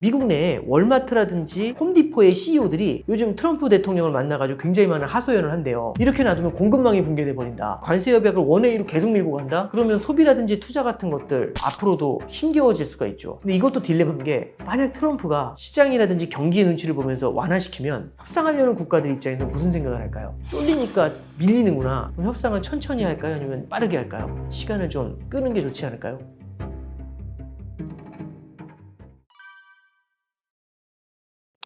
미국 내에 월마트라든지 홈디포의 CEO들이 요즘 트럼프 대통령을 만나가지고 굉장히 많은 하소연을 한대요. 이렇게 놔두면 공급망이 붕괴돼 버린다. 관세 협약을 원웨이로 계속 밀고 간다? 그러면 소비라든지 투자 같은 것들 앞으로도 힘겨워질 수가 있죠. 근데 이것도 딜레마인 게, 만약 트럼프가 시장이라든지 경기의 눈치를 보면서 완화시키면 협상하려는 국가들 입장에서 무슨 생각을 할까요? 쫄리니까 밀리는구나. 그럼 협상을 천천히 할까요? 아니면 빠르게 할까요? 시간을 좀 끄는 게 좋지 않을까요?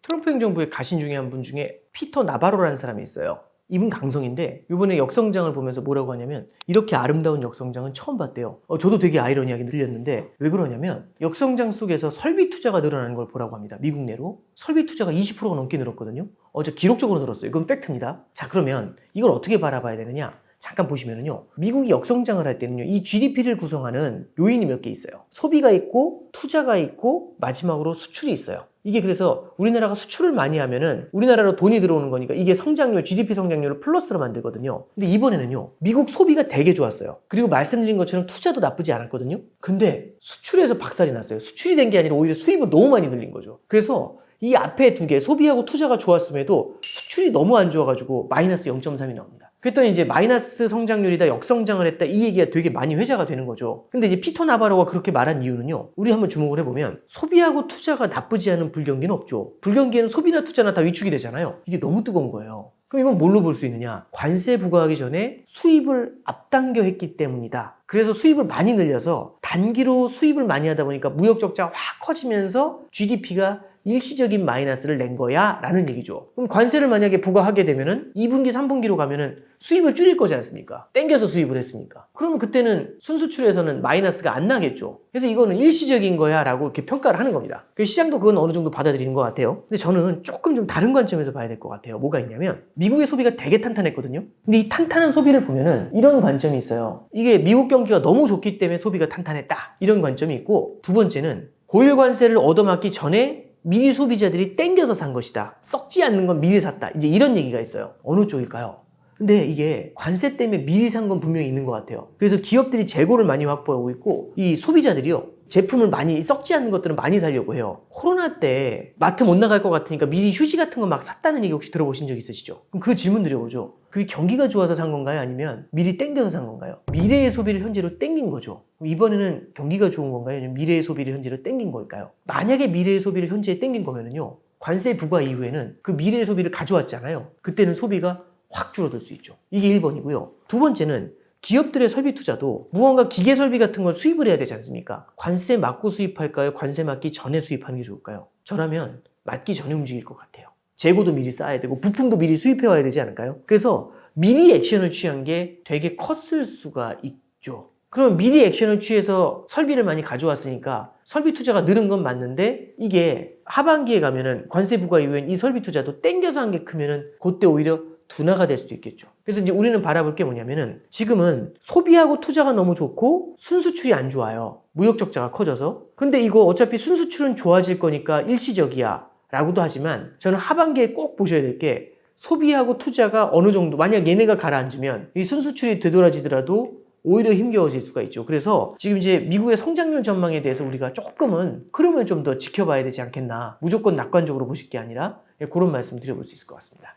트럼프 행정부의 가신 중에 한 분 중에 피터 나바로라는 사람이 있어요. 이분 강성인데 이번에 역성장을 보면서 뭐라고 하냐면, 이렇게 아름다운 역성장은 처음 봤대요. 저도 되게 아이러니하게 들렸는데, 왜 그러냐면 역성장 속에서 설비 투자가 늘어나는 걸 보라고 합니다. 미국 내로 설비 투자가 20%가 넘게 늘었거든요. 저 기록적으로 늘었어요. 이건 팩트입니다. 자, 그러면 이걸 어떻게 바라봐야 되느냐? 잠깐 보시면은요, 미국이 역성장을 할 때는요, 이 GDP를 구성하는 요인이 몇 개 있어요. 소비가 있고, 투자가 있고, 마지막으로 수출이 있어요. 이게 그래서 우리나라가 수출을 많이 하면은 우리나라로 돈이 들어오는 거니까 이게 성장률, GDP 성장률을 플러스로 만들거든요. 근데 이번에는요, 미국 소비가 되게 좋았어요. 그리고 말씀드린 것처럼 투자도 나쁘지 않았거든요. 근데 수출에서 박살이 났어요. 수출이 된 게 아니라 오히려 수입을 너무 많이 늘린 거죠. 그래서 이 앞에 두 개, 소비하고 투자가 좋았음에도 수출이 너무 안 좋아가지고 마이너스 0.3이 나옵니다. 그랬더니 이제 마이너스 성장률이다, 역성장을 했다, 이 얘기가 되게 많이 회자가 되는 거죠. 근데 이제 피터 나바로가 그렇게 말한 이유는요, 우리 한번 주목을 해보면, 소비하고 투자가 나쁘지 않은 불경기는 없죠. 불경기에는 소비나 투자나 다 위축이 되잖아요. 이게 너무 뜨거운 거예요. 그럼 이건 뭘로 볼 수 있느냐? 관세 부과하기 전에 수입을 앞당겨 했기 때문이다. 그래서 수입을 많이 늘려서 단기로 수입을 많이 하다 보니까 무역 적자가 확 커지면서 GDP가 일시적인 마이너스를 낸 거야 라는 얘기죠. 그럼 관세를 만약에 부과하게 되면은 2분기, 3분기로 가면은 수입을 줄일 거지 않습니까? 땡겨서 수입을 했으니까. 그러면 그때는 순수출에서는 마이너스가 안 나겠죠. 그래서 이거는 일시적인 거야 라고 이렇게 평가를 하는 겁니다. 시장도 그건 어느 정도 받아들이는 것 같아요. 근데 저는 조금 좀 다른 관점에서 봐야 될 것 같아요. 뭐가 있냐면, 미국의 소비가 되게 탄탄했거든요. 근데 이 탄탄한 소비를 보면은 이런 관점이 있어요. 이게 미국 경기가 너무 좋기 때문에 소비가 탄탄했다, 이런 관점이 있고, 두 번째는 고일 관세를 얻어맞기 전에 미리 소비자들이 땡겨서 산 것이다, 썩지 않는 건 미리 샀다, 이제 이런 얘기가 있어요. 어느 쪽일까요? 근데 이게 관세 때문에 미리 산 건 분명히 있는 것 같아요. 그래서 기업들이 재고를 많이 확보하고 있고, 이 소비자들이요, 제품을 많이, 썩지 않는 것들은 많이 사려고 해요. 코로나 때 마트 못 나갈 것 같으니까 미리 휴지 같은 거 막 샀다는 얘기 혹시 들어보신 적 있으시죠? 그럼 그 질문 드려보죠. 그게 경기가 좋아서 산 건가요? 아니면 미리 땡겨서 산 건가요? 미래의 소비를 현재로 땡긴 거죠. 그럼 이번에는 경기가 좋은 건가요? 아니면 미래의 소비를 현재로 땡긴 걸까요? 만약에 미래의 소비를 현재에 땡긴 거면은요, 관세 부과 이후에는 그 미래의 소비를 가져왔잖아요. 그때는 소비가 확 줄어들 수 있죠. 이게 1번이고요. 두 번째는 기업들의 설비 투자도 무언가 기계 설비 같은 걸 수입을 해야 되지 않습니까? 관세 맞고 수입할까요? 관세 맞기 전에 수입하는 게 좋을까요? 저라면 맞기 전에 움직일 것 같아요. 재고도 미리 쌓아야 되고 부품도 미리 수입해 와야 되지 않을까요? 그래서 미리 액션을 취한 게 되게 컸을 수가 있죠. 그러면 미리 액션을 취해서 설비를 많이 가져왔으니까 설비 투자가 늘은 건 맞는데, 이게 하반기에 가면은 관세 부과 이후엔 이 설비 투자도 땡겨서 한 게 크면은 그때 오히려 둔화가 될 수도 있겠죠. 그래서 이제 우리는 바라볼 게 뭐냐면은, 지금은 소비하고 투자가 너무 좋고 순수출이 안 좋아요. 무역 적자가 커져서. 근데 이거 어차피 순수출은 좋아질 거니까 일시적이야 라고도 하지만, 저는 하반기에 꼭 보셔야 될 게, 소비하고 투자가 어느 정도, 만약 얘네가 가라앉으면 이 순수출이 되돌아지더라도 오히려 힘겨워질 수가 있죠. 그래서 지금 이제 미국의 성장률 전망에 대해서 우리가 조금은 흐름을 좀 더 지켜봐야 되지 않겠나. 무조건 낙관적으로 보실 게 아니라 그런 말씀 드려볼 수 있을 것 같습니다.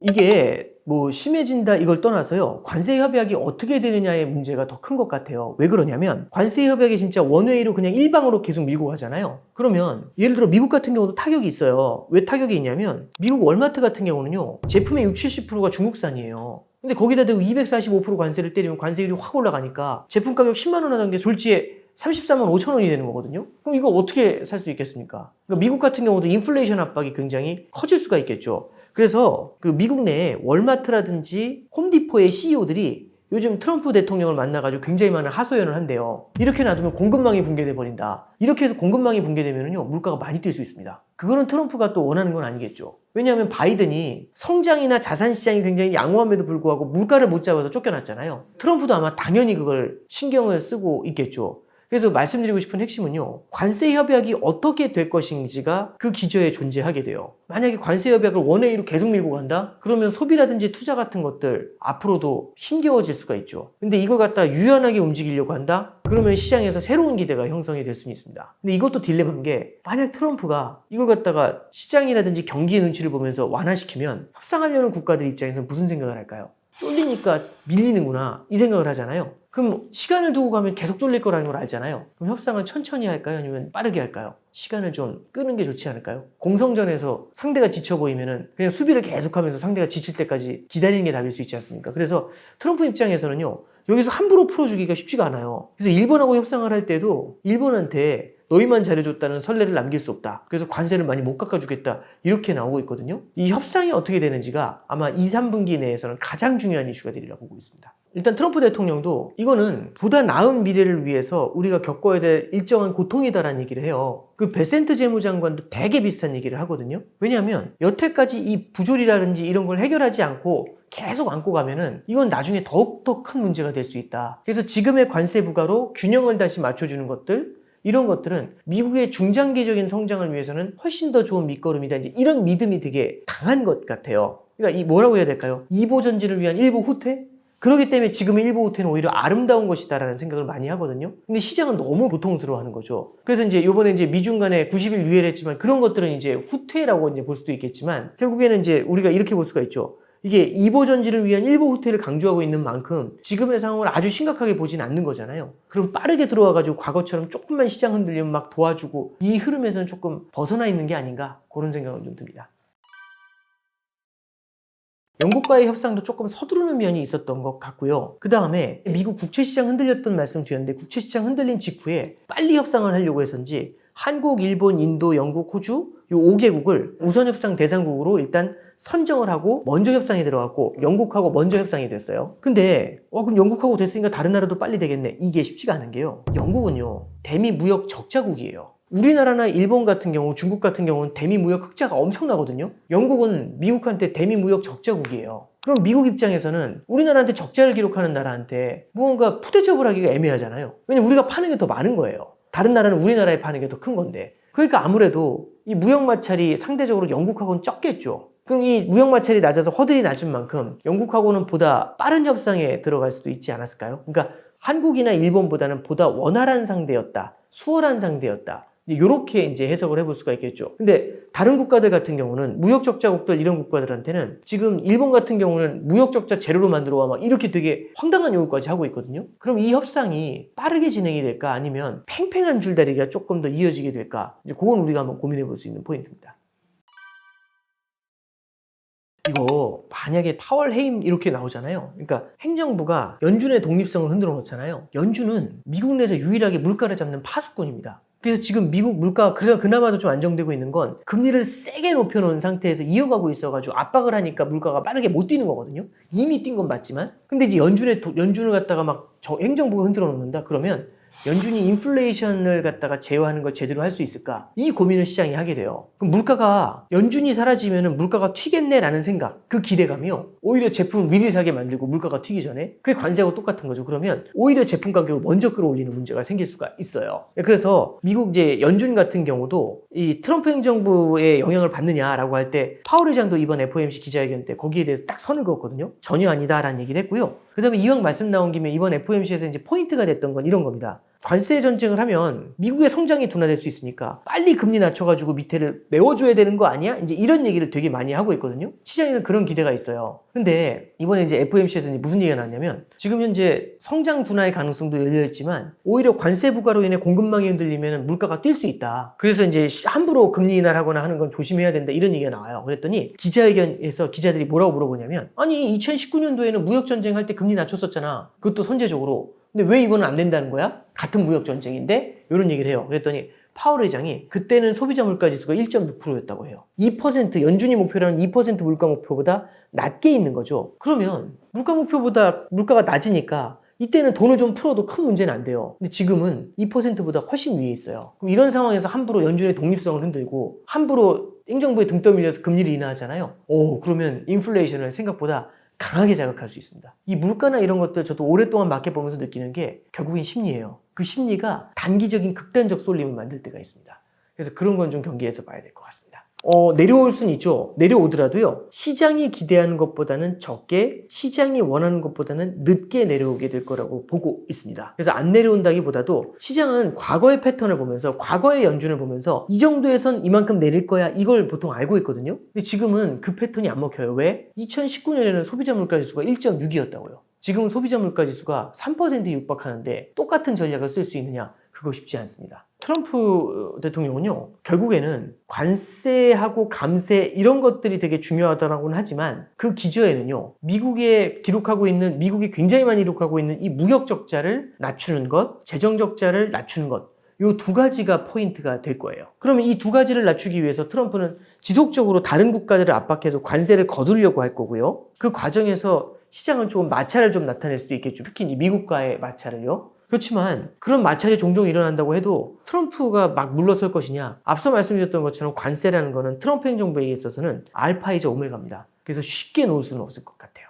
이게 뭐 심해진다 이걸 떠나서요, 관세 협약이 어떻게 되느냐의 문제가 더 큰 것 같아요. 왜 그러냐면, 관세 협약이 진짜 원웨이로 그냥 일방으로 계속 밀고 가잖아요. 그러면 예를 들어 미국 같은 경우도 타격이 있어요. 왜 타격이 있냐면, 미국 월마트 같은 경우는요, 제품의 60, 70%가 중국산이에요. 근데 거기다 대고 245% 관세를 때리면 관세율이 확 올라가니까 제품 가격 10만 원 하던 게 졸지에 34만 5천 원이 되는 거거든요. 그럼 이거 어떻게 살 수 있겠습니까? 그러니까 미국 같은 경우도 인플레이션 압박이 굉장히 커질 수가 있겠죠. 그래서 그 미국 내에 월마트라든지 홈디포의 CEO들이 요즘 트럼프 대통령을 만나가지고 굉장히 많은 하소연을 한대요. 이렇게 놔두면 공급망이 붕괴돼 버린다. 이렇게 해서 공급망이 붕괴되면요, 물가가 많이 뛸 수 있습니다. 그거는 트럼프가 또 원하는 건 아니겠죠. 왜냐하면 바이든이 성장이나 자산 시장이 굉장히 양호함에도 불구하고 물가를 못 잡아서 쫓겨났잖아요. 트럼프도 아마 당연히 그걸 신경을 쓰고 있겠죠. 그래서 말씀드리고 싶은 핵심은요, 관세 협약이 어떻게 될 것인지가 그 기저에 존재하게 돼요. 만약에 관세 협약을 원웨이로 계속 밀고 간다? 그러면 소비라든지 투자 같은 것들 앞으로도 힘겨워질 수가 있죠. 근데 이걸 갖다 유연하게 움직이려고 한다? 그러면 시장에서 새로운 기대가 형성이 될 수는 있습니다. 근데 이것도 딜레마인 게 만약 트럼프가 이걸 갖다가 시장이라든지 경기의 눈치를 보면서 완화시키면 협상하려는 국가들 입장에서는 무슨 생각을 할까요? 쫄리니까 밀리는구나 이 생각을 하잖아요. 그럼 시간을 두고 가면 계속 쫄릴 거라는 걸 알잖아요. 그럼 협상을 천천히 할까요? 아니면 빠르게 할까요? 시간을 좀 끄는 게 좋지 않을까요? 공성전에서 상대가 지쳐 보이면은 그냥 수비를 계속하면서 상대가 지칠 때까지 기다리는 게 답일 수 있지 않습니까? 그래서 트럼프 입장에서는요, 여기서 함부로 풀어주기가 쉽지가 않아요. 그래서 일본하고 협상을 할 때도 일본한테 너희만 잘해줬다는 선례를 남길 수 없다. 그래서 관세를 많이 못 깎아주겠다. 이렇게 나오고 있거든요. 이 협상이 어떻게 되는지가 아마 2, 3분기 내에서는 가장 중요한 이슈가 되리라고 보고 있습니다. 일단 트럼프 대통령도 이거는 보다 나은 미래를 위해서 우리가 겪어야 될 일정한 고통이다라는 얘기를 해요. 그 베센트 재무장관도 되게 비슷한 얘기를 하거든요. 왜냐하면 여태까지 이 부조리라든지 이런 걸 해결하지 않고 계속 안고 가면은 이건 나중에 더욱더 큰 문제가 될 수 있다. 그래서 지금의 관세 부과로 균형을 다시 맞춰주는 것들, 이런 것들은 미국의 중장기적인 성장을 위해서는 훨씬 더 좋은 밑거름이다. 이제 이런 믿음이 되게 강한 것 같아요. 그러니까 이 뭐라고 해야 될까요? 이보 전진을 위한 일보 후퇴? 그렇기 때문에 지금의 일보 후퇴는 오히려 아름다운 것이다라는 생각을 많이 하거든요. 근데 시장은 너무 고통스러워하는 거죠. 그래서 이제 이번에 이제 미중 간에 90일 유예를 했지만 그런 것들은 이제 후퇴라고 이제 볼 수도 있겠지만 결국에는 이제 우리가 이렇게 볼 수가 있죠. 이게 이보 전진을 위한 일보 후퇴를 강조하고 있는 만큼 지금의 상황을 아주 심각하게 보진 않는 거잖아요. 그럼 빠르게 들어와가지고 과거처럼 조금만 시장 흔들리면 막 도와주고 이 흐름에서는 조금 벗어나 있는 게 아닌가 그런 생각은 좀 듭니다. 영국과의 협상도 조금 서두르는 면이 있었던 것 같고요. 그 다음에 미국 국채시장 흔들렸던 말씀 드렸는데 국채시장 흔들린 직후에 빨리 협상을 하려고 해서인지 한국, 일본, 인도, 영국, 호주 이 5개국을 우선 협상 대상국으로 일단 선정을 하고 먼저 협상에 들어갔고 영국하고 먼저 협상이 됐어요. 근데 그럼 영국하고 됐으니까 다른 나라도 빨리 되겠네. 이게 쉽지가 않은 게요. 영국은요. 대미 무역 적자국이에요. 우리나라나 일본 같은 경우, 중국 같은 경우는 대미 무역 흑자가 엄청나거든요. 영국은 미국한테 대미 무역 적자국이에요. 그럼 미국 입장에서는 우리나라한테 적자를 기록하는 나라한테 무언가 푸대접을 하기가 애매하잖아요. 왜냐면 우리가 파는 게 더 많은 거예요. 다른 나라는 우리나라에 파는 게 더 큰 건데. 그러니까 아무래도 이 무역 마찰이 상대적으로 영국하고는 적겠죠. 그럼 이 무역 마찰이 낮아서 허들이 낮은 만큼 영국하고는 보다 빠른 협상에 들어갈 수도 있지 않았을까요? 그러니까 한국이나 일본보다는 보다 원활한 상대였다. 수월한 상대였다. 이렇게 이제 해석을 해볼 수가 있겠죠. 근데 다른 국가들 같은 경우는 무역 적자국들 이런 국가들한테는 지금 일본 같은 경우는 무역 적자 제로로 만들어와 막 이렇게 되게 황당한 요구까지 하고 있거든요. 그럼 이 협상이 빠르게 진행이 될까 아니면 팽팽한 줄다리기가 조금 더 이어지게 될까? 이제 그건 우리가 한번 고민해 볼 수 있는 포인트입니다. 이거 만약에 파월 해임 이렇게 나오잖아요. 그러니까 행정부가 연준의 독립성을 흔들어 놓잖아요. 연준은 미국 내에서 유일하게 물가를 잡는 파수꾼입니다. 그래서 지금 미국 물가가 그나마도 좀 안정되고 있는 건 금리를 세게 높여놓은 상태에서 이어가고 있어가지고 압박을 하니까 물가가 빠르게 못 뛰는 거거든요. 이미 뛴 건 맞지만. 근데 이제 연준을 갖다가 막 행정부가 흔들어 놓는다? 그러면 연준이 인플레이션을 갖다가 제어하는 걸 제대로 할 수 있을까? 이 고민을 시장이 하게 돼요. 그럼 물가가 연준이 사라지면 물가가 튀겠네라는 생각, 그 기대감이요. 오히려 제품을 미리 사게 만들고 물가가 튀기 전에 그게 관세하고 똑같은 거죠. 그러면 오히려 제품 가격을 먼저 끌어올리는 문제가 생길 수가 있어요. 그래서 미국 이제 연준 같은 경우도 이 트럼프 행정부의 영향을 받느냐라고 할 때 파월 의장도 이번 FOMC 기자회견 때 거기에 대해서 딱 선을 그었거든요. 전혀 아니다라는 얘기를 했고요. 그 다음에 이왕 말씀 나온 김에 이번 FOMC에서 이제 포인트가 됐던 건 이런 겁니다. 관세 전쟁을 하면 미국의 성장이 둔화될 수 있으니까 빨리 금리 낮춰가지고 밑에를 메워줘야 되는 거 아니야? 이제 이런 얘기를 되게 많이 하고 있거든요. 시장에는 그런 기대가 있어요. 근데 이번에 이제 FOMC에서 이제 무슨 얘기가 나왔냐면 지금 현재 성장 둔화의 가능성도 열려있지만 오히려 관세 부과로 인해 공급망이 흔들리면 물가가 뛸 수 있다. 그래서 이제 함부로 금리 인하하거나 하는 건 조심해야 된다. 이런 얘기가 나와요. 그랬더니 기자회견에서 기자들이 뭐라고 물어보냐면 아니 2019년도에는 무역 전쟁 할 때 금리 낮췄었잖아. 그것도 선제적으로. 근데 왜 이번은 안 된다는 거야? 같은 무역 전쟁인데 이런 얘기를 해요. 그랬더니 파월 의장이 그때는 소비자 물가 지수가 1.6%였다고 해요. 2% 연준이 목표라는 2% 물가 목표보다 낮게 있는 거죠. 그러면 물가 목표보다 물가가 낮으니까 이때는 돈을 좀 풀어도 큰 문제는 안 돼요. 근데 지금은 2%보다 훨씬 위에 있어요. 그럼 이런 상황에서 함부로 연준의 독립성을 흔들고 함부로 행정부에 등 떠밀려서 금리를 인하하잖아요. 그러면 인플레이션을 생각보다 강하게 자극할 수 있습니다. 이 물가나 이런 것들 저도 오랫동안 맡겨보면서 느끼는 게 결국엔 심리예요. 그 심리가 단기적인 극단적 쏠림을 만들 때가 있습니다. 그래서 그런 건 좀 경계해서 봐야 될 것 같습니다. 내려올 수는 있죠. 내려오더라도요. 시장이 기대하는 것보다는 적게, 시장이 원하는 것보다는 늦게 내려오게 될 거라고 보고 있습니다. 그래서 안 내려온다기보다도 시장은 과거의 패턴을 보면서, 과거의 연준을 보면서 이 정도에선 이만큼 내릴 거야, 이걸 보통 알고 있거든요. 근데 지금은 그 패턴이 안 먹혀요. 왜? 2019년에는 소비자 물가지수가 1.6이었다고요. 지금은 소비자 물가지수가 3%에 육박하는데 똑같은 전략을 쓸 수 있느냐? 그거 쉽지 않습니다. 트럼프 대통령은요, 결국에는 관세하고 감세 이런 것들이 되게 중요하다고는 하지만 그 기저에는요, 미국이 굉장히 많이 기록하고 있는 이 무역 적자를 낮추는 것, 재정 적자를 낮추는 것, 이 두 가지가 포인트가 될 거예요. 그러면 이 두 가지를 낮추기 위해서 트럼프는 지속적으로 다른 국가들을 압박해서 관세를 거두려고 할 거고요. 그 과정에서 시장은 조금 마찰을 좀 나타낼 수도 있겠죠. 특히 이제 미국과의 마찰을요. 그렇지만 그런 마찰이 종종 일어난다고 해도 트럼프가 막 물러설 것이냐? 앞서 말씀드렸던 것처럼 관세라는 거는 트럼프 행정부에 있어서는 알파이자 오메가입니다. 그래서 쉽게 놓을 수는 없을 것 같아요.